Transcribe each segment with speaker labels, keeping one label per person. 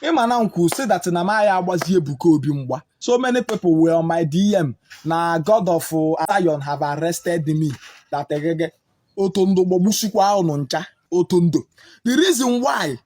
Speaker 1: Imana could say that na Maya was Ebuka Obi mgba. So many people were on my DM. Na God of Zion have arrested me. That Otondo Bobushikwa ononcha. Otondo. The reason why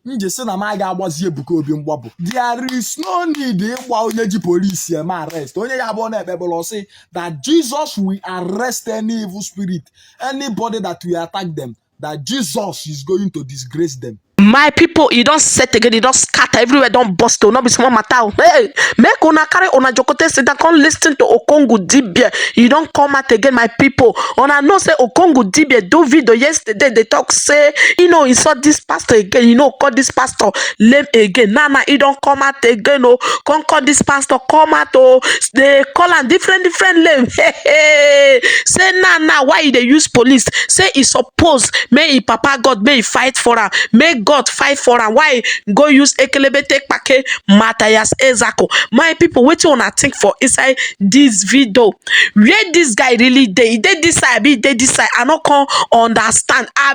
Speaker 1: nje say na Maya was Ebuka Obi mgba bụ there is no need ịgba onye ji police ma arrest. Onye ya bụ na Bible say that Jesus will arrest any evil spirit, anybody that will attack them, that Jesus is going to disgrace them.
Speaker 2: My people, you don't set again, you don't scatter everywhere, don't bust, not be small matter. Hey, make una carry una jokote sit down, come listen to Okongwu Dibia. You don't come out again, my people. Una know say Okongwu Dibia do video yesterday. They talk say, he saw this pastor again, call this pastor lame again. Nah, he don't come out again. Oh, come call this pastor, come out. Oh, they call him different lame. Hey, say nah, why they use police? Say he suppose, may he papa God, may he fight for her, may God fight for am. Why go use ekelebe take pake Mathias Ezeaku? My people, what you wanna think for inside this video? Where this guy really dey? He dey this side, he dey this side. I no can understand. I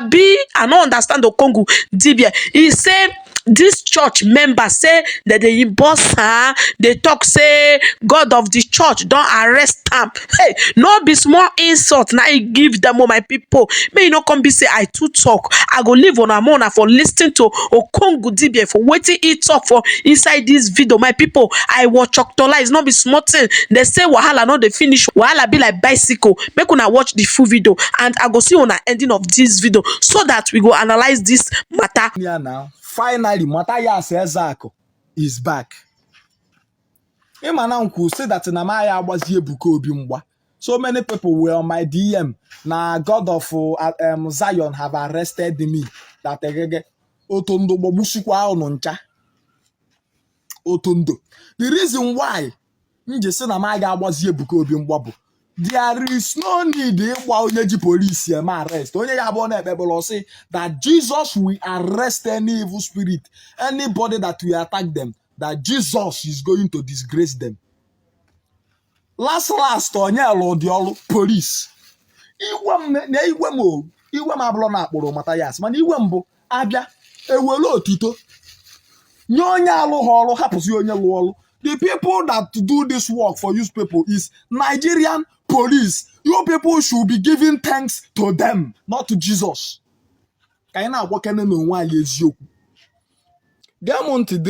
Speaker 2: no understand Okongwu Dibia. He say this church member say that they boss her. They talk say God of the church don't arrest am. Hey, no be small insult. Now he give them, my people. May you not come be say I too talk. I go leave on a mona for listening to Okongwu Dibia for waiting he talk for inside this video. My people, I watch Octola. It's not be small thing. They say wahala not the finish. Wahala be like bicycle. Make una watch the full video and I go see on the ending of this video so that we go analyze this matter.
Speaker 1: Yeah, now. Finally, Mathias Ezeaku is back. Imana could say that na Maya was Ebuka Obi mgba. So many people were on my DM. Na God of Zion have arrested me. That Otondo Bobushikwa ononcha. Otondo. The reason why nje say na Maya was Ebuka Obi mgba bụ there is no need ịgba onye ji police ma arrest. Onye ya bụ na Bible say that Jesus will arrest any evil spirit, anybody that will attack them, that Jesus is going to disgrace them. Last onye alụ dị ọlụ police. Iwe m abụrụ na akpụrụ Mathias, mana iwe m bụ abịa ewere otito nye onye alụ ha ọrụ hapụzi onye lụ ọrụ. The people that do this work for you people is Nigerian police. You people should be giving thanks to them, not to Jesus. The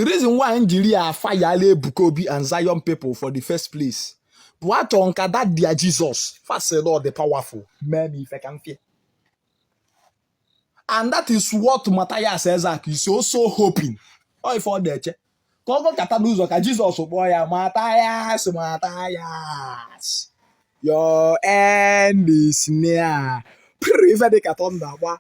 Speaker 1: reason why Nigeria fire Ebuka Obi and Zion people for the first place. What on that dear Jesus? First Lord the powerful. Maybe if I can fear. And that is what Mathias Ezeaku is also hoping. Oh, for that. Kogo kataluzo ka Jesus boy Mathias, your end is near. Priva de katonda wa.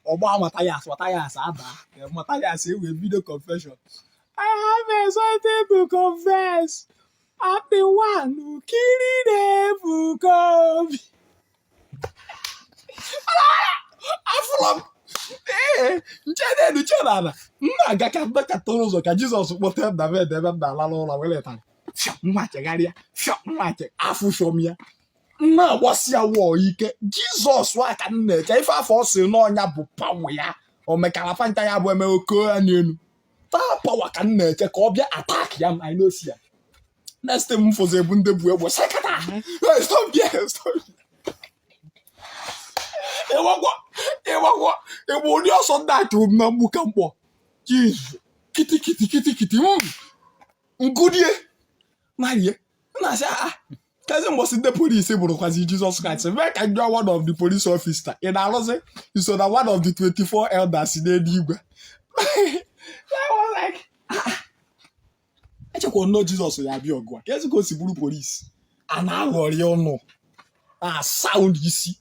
Speaker 1: Oba Mathias ada. Mathias with video confession. I have something to confess. I'm the one who killed Ebuka Obi. Aflom. Nchena. Agaka katorozo ka Jesus kpote David ebe na ala ụlọ wele taa. Nwa chegharịa. Nwa che afu shomia. Nna agbasi awo ike. Jesus wa ka nne che ife afọ si n'ọnya bụ power ya. O mekara fanta ya bụ eme oko anienu. Ta power ka nne che ka ọ bịa attack ya I know see. Next time for the bunde bu egbo sekata. Stop here, stop. Ewo ni ọsọ that na mbuka mpo. Jesus. Kiti. Ngudie. Marie. Na say Cousin was in the police because Jesus Christ. Where can you one of the police officer? In Alose, you saw that one of the 24 elders in the Igwe. I was like, I just want to know Jesus will have your go. Let's go see blue police. And I worry on no. Sound you see.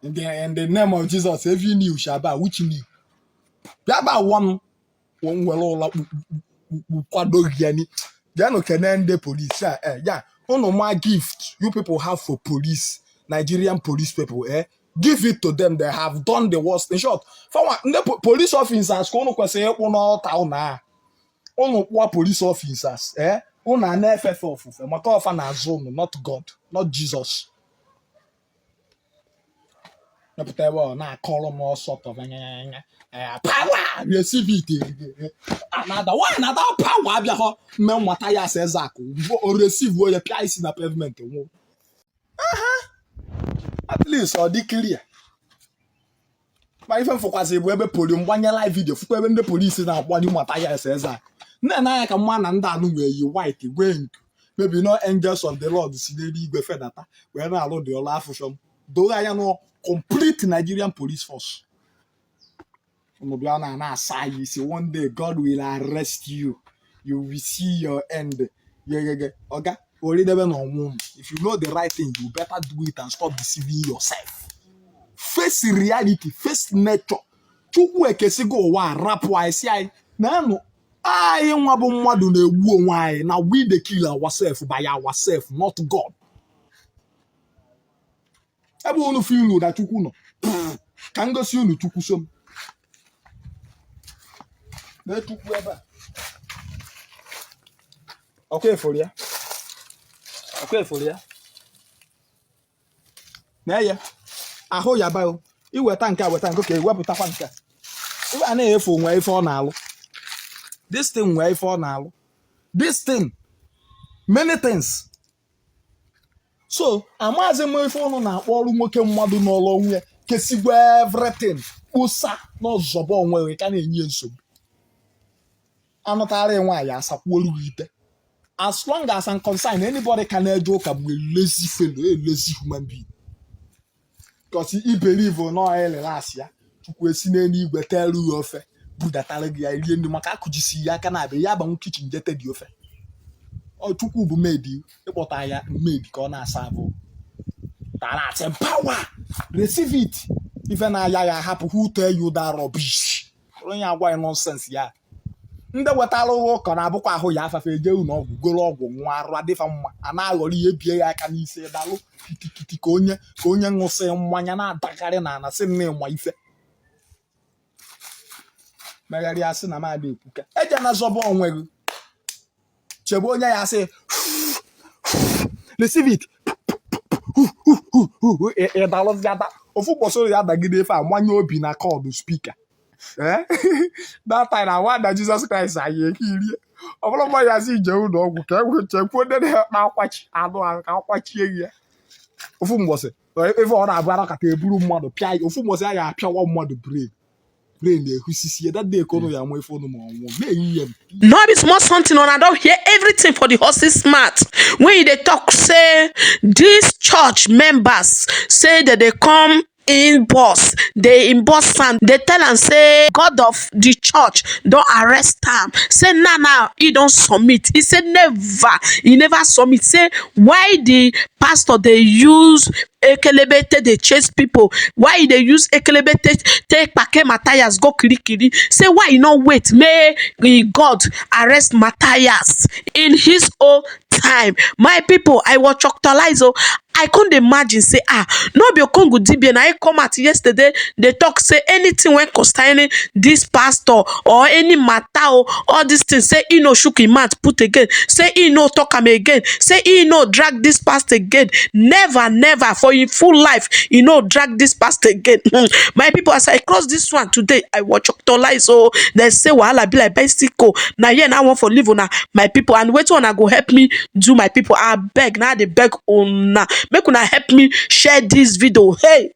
Speaker 1: In the name of Jesus, every new Shabbat, which new. Yaba one well kwado yani. Jano can the police. Yeah. One of my gift you people have for police, Nigerian police people, give it to them. They have done the worst. In short, for one, the police officers, what police officers, not God, not Jesus. Now call them all sort of Power receive it. Another power be ho me Mathias Ezeaku o receive wo ye pia isi na pavement wo. At least or dị clear. Ma ife mfọkwasị bụ ebe poli mgbanye live video fukwa ebe ndị polisi na-agbanye Mathias Ezeaku. Nne na anya ka mma na ndị anụ wee yi white gwe nke maybe no angels of the Lord si n'elu igwe fedata wee na-alụ dị ọrụ afụfịọm doro anya no complete Nigerian police force. Omobiana na asa you say one day God will arrest you. You will see your end. Yeah. Oga, if you know the right thing, you better do it and stop deceiving yourself. Face reality, face nature. Chukwu ekesigo wa rap wa isi ai. Na no. I nwa bụ mmadụ na-egbu onwe anyị. Now we dey kill ourselves by ourselves, not God. Ebe unu feel na Chukwu no. Ka ngosi unu Chukwu som. Na Chukwu ebe. Okay for ya. Na ya. Ahụ ya ba o. Iweta nke weta nke ka ewepụtakwa nke. Iwe a na-efe onwe ife ọ na-alụ. This thing where for now. This thing. Many things. So, amazi m ife ọnụ na-akpọ ọrụ nwoke mmadụ n'ọlụ onwe kesigwe everything. Ụsa n'ọzọbọ onwe ka na-enye nsogbu. Anụtara nwaanyị asakwuolu ite. As long as I'm concerned, anybody can eje ụka bụ a lazy fellow, a lazy human being. Because he believe no last ya. Chukwu esi n'eluigwe telu ya ofe. Budatara gị ya rie ndị maka akụjisi ya aka na-abịa ya banwu kichin jete dị ofe. Ọ Chukwu bụ maid ịkpọta ya maid ka ọ na-asa abụ. Tara ati power. Receive it. Ife na ya hapụ who tell you that rubbish. Onye agwa ya nonsense ya. Ndị wetara ụka na-abụkwa ahụ ya afafe eje unu ọgwụ goro ọgwụ nwa arụ adịfa mma a na-aghọrọ ihe bie ya aka n'isi dalụ kitikiti ka onye ṅụsị mmanya na-adakarị na ana sị nne ịma ife megharị asị na mmadụ ekwuka eje na zọba onwe gị chebe onye ya asị receive it ịdalụzi ada ofu ụbọchị ya dagide efe a nwanye obi na kọdụ spika. That time I want that Jesus Christ I hear. All of my as ije ụlọ ọgwụ ka e chekwuo ndị na-akwachi anụ ahụ ka akwachie ya. Ofu mbọsị ebe ọ na-abụ arakata eburu mmadụ pịa ya ofu mbọsị ya apịawa mmadụ brain na-ehusisi ya that day kono ya nwe fonu ma ọnwụ na-eyi ya.
Speaker 2: No be small something on I don't hear everything for the horses smart. When they talk say these church members say that they come in boss, they in boss and they tell and say God of the church don't arrest him. Say now he don't submit. He said he never submit. Say why the pastor they use ekelebete they chase people. Why they use ekelebete take pake Mathias go kiri. Say why you not wait? May God arrest Mathias in his own time. My people, I was choctalized. I couldn't imagine say no be Okongwu Dibia na I come out yesterday they talk say anything when concerning this pastor or any matter all these things say he no shook him mouth put again say he no talk him again say he no drag this pastor again never for in full life he no drag this pastor again. My people, as I cross this one today I watch Octoline so they say wahala be like bicycle na here na I want for live una my people and wait una go help me do my people I beg now they beg una make una help me share this video. Hey.